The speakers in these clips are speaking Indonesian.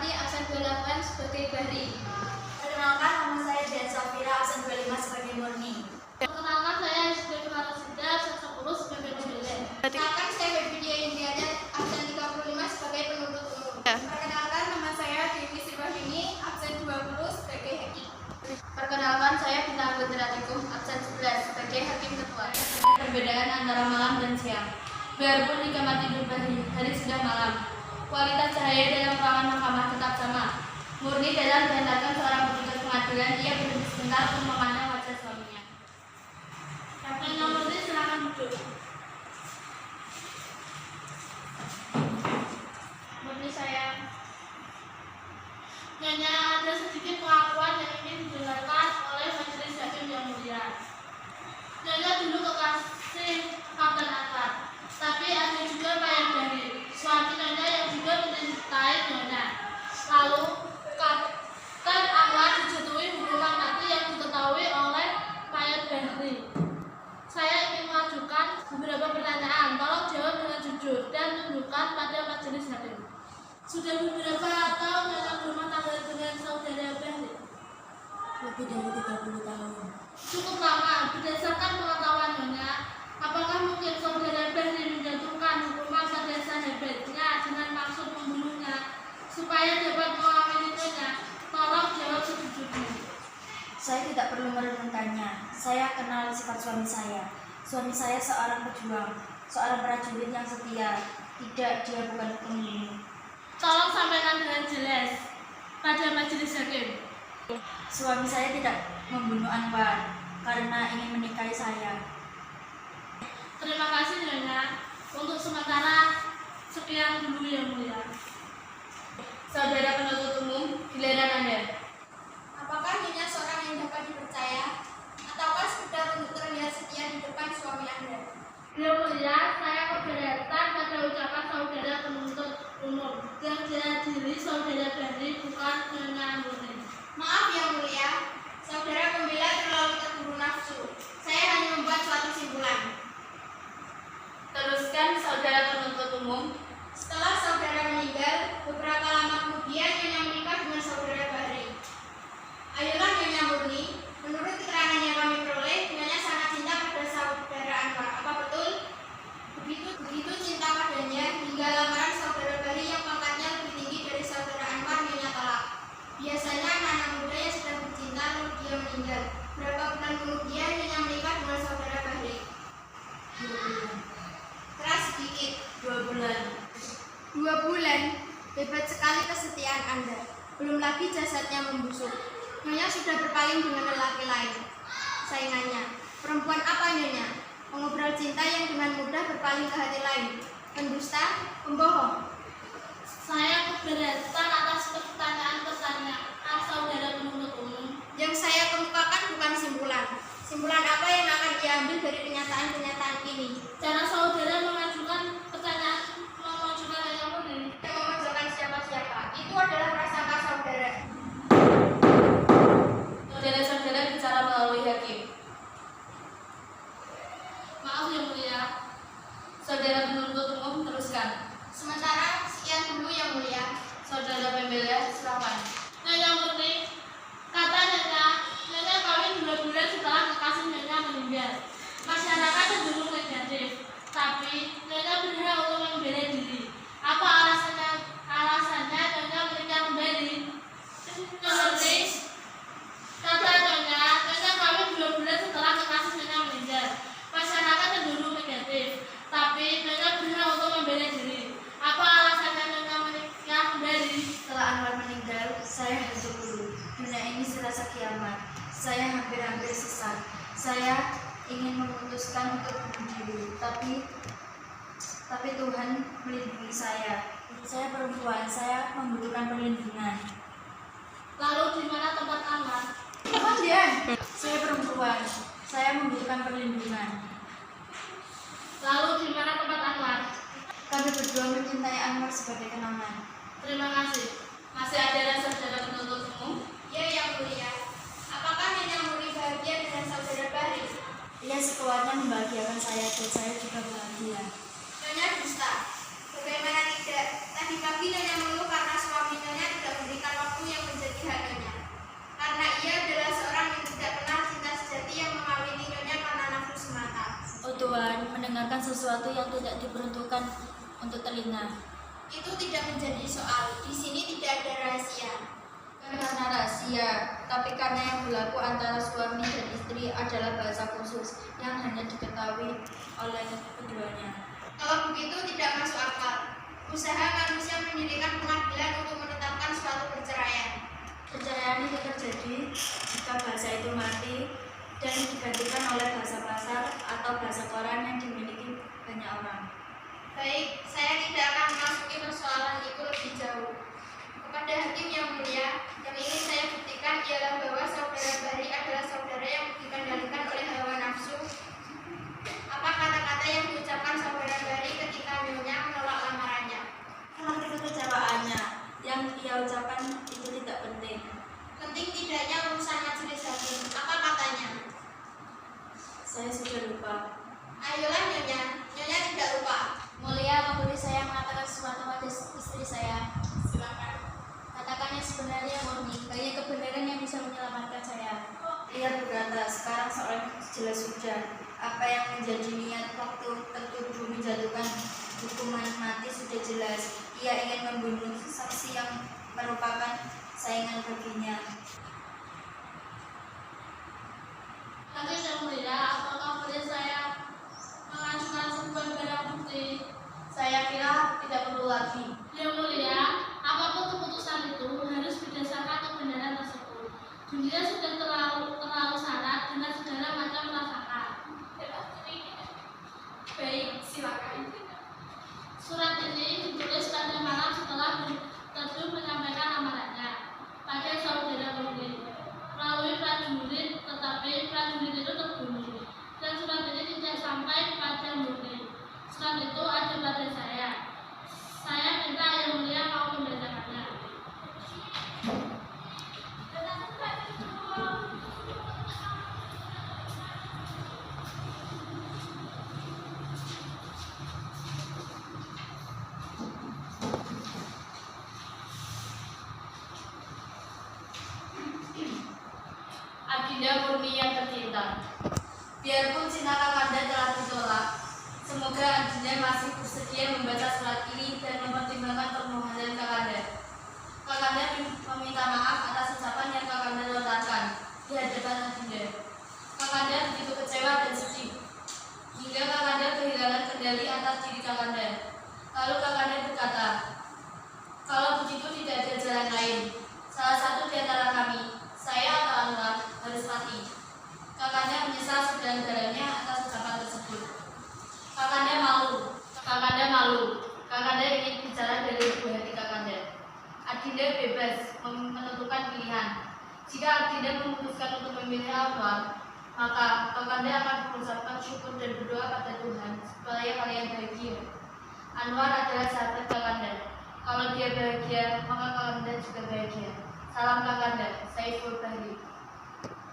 Rahmawati absen 28 sebagai Bahri. Perkenalkan, nama saya Dian Safira, absen 25 sebagai Murni. Perkenalkan, saya Isdil Marasida absen 10 sebagai Penulis. Perkenalkan, saya Baby Indiana absen 35 sebagai penuntut umum. Perkenalkan, nama saya Dewi Sirwahini absen 20 sebagai hakim. Perkenalkan, saya Bintang Anggoteratikum absen 11 sebagai hakim ketua. Perbedaan antara malam dan siang. Biarpun di kamar tidur hari sudah malam, kualitas cahaya dalam ruangan mahkamah tetap sama. Murni dalam dihantarkan seorang petugas pengadilan, ia berhenti sebentar untuk memandang wajah suaminya. Nyonya Murni, silakan duduk. Murni sayang. Nyonya, ada sedikit pengakuan yang ingin didengarkan oleh majelis hakim yang mulia. Nyonya dulu kekasih Kapten Anwar, tapi ada juga Mayang Bahri, suami Nyonya yang juga mencintai Nyonya. Lalu Kapten Anwar dijatuhi hukuman mati yang diketahui oleh Mayang Bahri. Saya ingin mengajukan beberapa pertanyaan, tolong jawab dengan jujur dan tunjukkan pada majelis hakim. Sudah beberapa tahun Nyonya berumah tangga dengan saudara Bahri? Lebih dari 30 tahun. Cukup lama. Berdasarkan pengetahuan Nyonya, apakah mungkin saudara Bahri menjatuhkan hukuman pada sahabatnya dengan maksud membunuhnya supaya dapat mengawini Nyonya? Tolong jawab sejujurnya. Saya tidak perlu merenungkannya. Saya kenal sifat suami saya. Suami saya seorang pejuang, seorang prajurit yang setia. Tidak, dia bukan pembunuh. Tolong sampaikan dengan jelas pada majelis hakim. Suami saya tidak membunuh Anwar karena ingin menikahi saya. Terima kasih Nyonya. Untuk sementara sekian dulu yang mulia. Saudara penuntut umum, giliran Anda. Apakah Nyonya seorang yang dapat dipercaya ataukah sekedar untuk terlihat setia di depan suami Anda? Yang mulia, saya keberatan pada ucapan saudara penuntut umum yang dihadiri saudara Bahri, bukan Nyonya Murni. Maaf yang mulia, saudara pembela terlalu terburu nafsu. Saya hanya membuat suatu kesimpulan. Teruskan saudara penuntut umum. Setelah saudara meninggal, beberapa lama kemudian Nyonya menikah dengan saudara Bahri. Ayolah Nyonya Murni, menurut keterangan yang kami peroleh, Nyonya sangat cinta pada saudara Anwar. Apa betul? Begitu cinta padanya hingga lamaran saudara Bahri yang pangkatnya lebih tinggi dari saudara Anwar Nyonya tolak. Biasanya anak-anak muda yang sedang bercinta lalu dia meninggal. Berapa bulan kemudian Nyonya menikah dengan saudara Bahri? 2 bulan. Keras sedikit. 2 bulan. 2 bulan? Hebat sekali kesetiaan Anda. Belum lagi jasadnya membusuk. Nyonya sudah berpaling dengan lelaki lain, saingannya. Perempuan apa Nyonya? Pengobrol cinta yang dengan mudah berpaling ke hati lain. Pendusta, pembohong. Saya keberatan atas pertanyaan-pertanyaan saudara penuntut umum. Yang saya kemukakan bukan simpulan. Simpulan apa yang akan diambil dari kenyataan-kenyataan ini? Cara saudara mengajukan pertanyaan, mengajukan Nyonya Murni. Yang mengajukan siapa-siapa, itu adalah prasangka saudara. Saudara-saudara bicara melalui hakim. Maaf yang mulia. Saudara penuntut umum teruskan. Sementara sekian dulu yang mulia. Saudara pembela silakan. Nyonya Murni, kata Nyonya kawin 2 bulan setelah kekasih Nyonya meninggal. Masyarakat cenderung negatif, tapi Nyonya berhak untuk membela diri. Apa alasannya Nyonya menikah kembali? Murni, kata Nyonya kawin 2 bulan setelah kekasih Nyonya meninggal. Masyarakat cenderung negatif, tapi Nyonya berhak untuk membela diri. Apa alasannya Nyonya menikah kembali? Setelah Anwar meninggal, saya hancur dulu. Dunia ini serasa kiamat. Saya hampir-hampir sesat. Saya ingin memutuskan untuk bunuh diri, tapi Tuhan melindungi saya. Saya perempuan, saya membutuhkan perlindungan. Lalu di mana tempat aman? Saya perempuan, saya membutuhkan perlindungan. Lalu di mana tempat Anwar? Kami berdua mencintai Anwar sebagai kenangan. Terima kasih. Masih ada saudara penuntut umum? Ya, yang mulia. Apakah Nyonya Murni bahagia dengan saudara Bahri? Ia sekuatnya membahagiakan saya dan saya juga bahagia. Nyonya dusta. Bagaimana tidak? Tadi pagi Nyonya mengeluh karena suami Nyonya tidak sesuatu yang tidak diperuntukkan untuk telinga. Itu tidak menjadi soal. Di sini tidak ada rahasia. Karena rahasia, tapi karena yang berlaku antara suami dan istri adalah bahasa khusus yang hanya diketahui oleh keduanya. Kalau begitu tidak masuk akal. Usaha manusia mendirikan pengadilan untuk menetapkan suatu perceraian. Perceraian itu terjadi jika bahasa itu mati dan digantikan oleh bahasa pasar atau bahasa koran yang dimiliki banyak orang. Baik, saya tidak akan memasuki persoalan itu lebih jauh. Kepada hakim yang mulia, yang ingin saya buktikan ialah bahwa saudara Bari adalah saudara yang dikendalikan oleh hawa nafsu. Apa kata-kata yang diucapkan saudara Bari ketika nyonya menolak lamarannya? Karena kekecewaannya yang ia ucapkan itu tidak penting. Penting tidaknya urusan majelis hakim. Apa katanya? Saya sudah lupa. Ayolah nyonya, nyonya tidak lupa. Mulia, apa boleh saya mengatakan sesuatu pada istri saya? Silakan. Katakan yang sebenarnya murni, banyak kebenaran yang bisa menyelamatkan saya. Ia berkata, sekarang soal jelas sudah. Apa yang menjadi niat waktu tertuduh menjatuhkan hukuman mati sudah jelas. Ia ingin membunuh saksi yang merupakan saingan baginya. Tapi yang mulia, apakah boleh saya mengajukan sebuah barang bukti? Saya kira tidak perlu lagi. Yang mulia, apapun keputusan itu harus berdasarkan kebenaran tersebut. Dunia sudah terlalu syarat dengan segala macam prasangka. Baik, silakan. Surat ini ditulis pada malam setelah terjun menyampaikan amarannya pada saudara Murni melalui prajurit, tetapi prajurit itu terbunuh dan surat ini tidak sampai pada Murni. Surat itu ada pada saya. Saya minta yang mulia mau membacakannya. Adinda Murni yang tercinta, biarpun cinta Kakanda telah ditolak, semoga Adinda masih bersedia membaca surat ini dan mempertimbangkan permohonan Kakanda. Kakanda meminta maaf atas ucapan yang Kakanda lontarkan di hadapan Adinda. Kakanda begitu kecewa dan sedih, hingga Kakanda kehilangan kendali atas diri Kakanda. Lalu Kakanda berkata, kalau begitu tidak ada jalan lain. Salah satu di antara kami, saya atau Anwar, harus mati. Kakanda menyesal sedalam-dalamnya atas ucapan tersebut. Kakanda malu. Kakanda ingin bicara dari lubuk hati Kakanda. Adinda bebas menentukan pilihan. Jika Adinda memutuskan untuk memilih Anwar, maka Kakanda akan mengucapkan syukur dan berdoa pada Tuhan supaya kalian bahagia. Anwar adalah sahabat Kakanda. Kalau dia bahagia, maka Kakanda juga bahagia. Salam Kakanda, Saiful Bahri.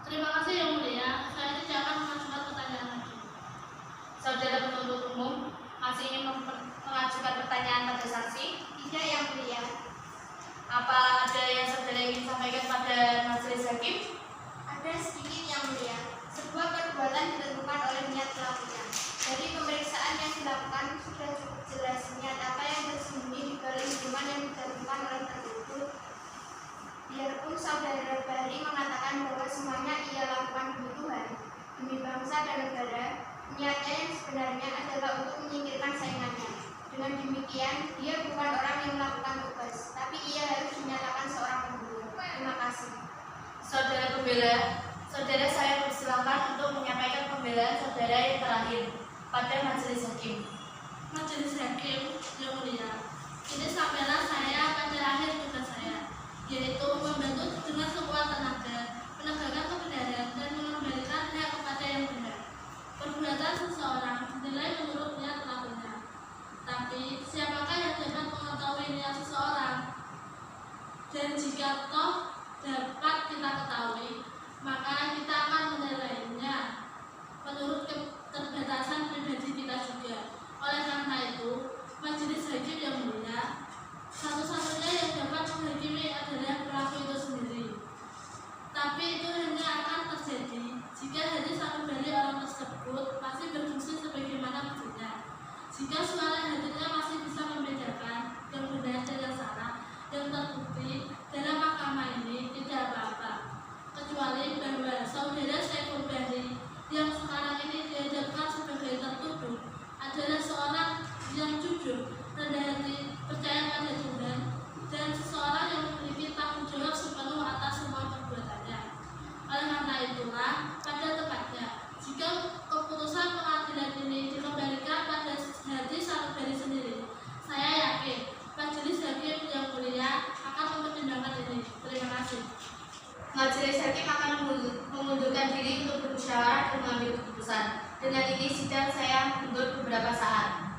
Terima kasih yang mulia. Saya tidak akan mengajukan pertanyaan lagi. Saudara penuntut umum masih ingin mengajukan pertanyaan pada saksi? Tidak yang mulia. Apa ada yang saudara ingin sampaikan pada majelis hakim? Ada sedikit yang mulia. Sebuah perbuatan ditentukan oleh niat pelakunya. Dari pemeriksaan yang dilakukan sudah cukup jelas niat apa yang tersembunyi di balik hukuman yang ditentukan oleh tertuduh. Biarpun saudara Bari mengatakan bahwa semuanya ia lakukan demi Tuhan, demi bangsa dan negara, niatnya yang sebenarnya adalah untuk menyingkirkan saingannya. Dengan demikian, dia bukan orang yang melakukan tugas, tapi ia harus dinyatakan seorang pembunuh. Terima kasih. Saudara pembela, saudara saya persilakan untuk menyampaikan pembelaan saudara yang terakhir pada majelis hakim. Majelis hakim yang mulia, ini sampailah saya pada akhir tugas saya, yaitu membantu dengan sekuat tenaga, menegakkan kebenaran dan mengembalikan hak kepada yang benar. Perbuatan seseorang dinilai menurut niat pelakunya. Tapi siapakah yang dapat mengetahui niat seseorang? Dan jika toh dapat kita ketahui, maka kita akan menilainya menurut keterbatasan pribadi kita juga. Oleh karena itu, majelis hakim yang mulia, satu-satunya yang dapat menghakimi adalah pelaku itu sendiri. Tapi itu hanya akan terjadi jika hadis satu dari orang tersebut masih berfungsi sebagaimana maksudnya. Dengan ini sidang saya mundur beberapa saat.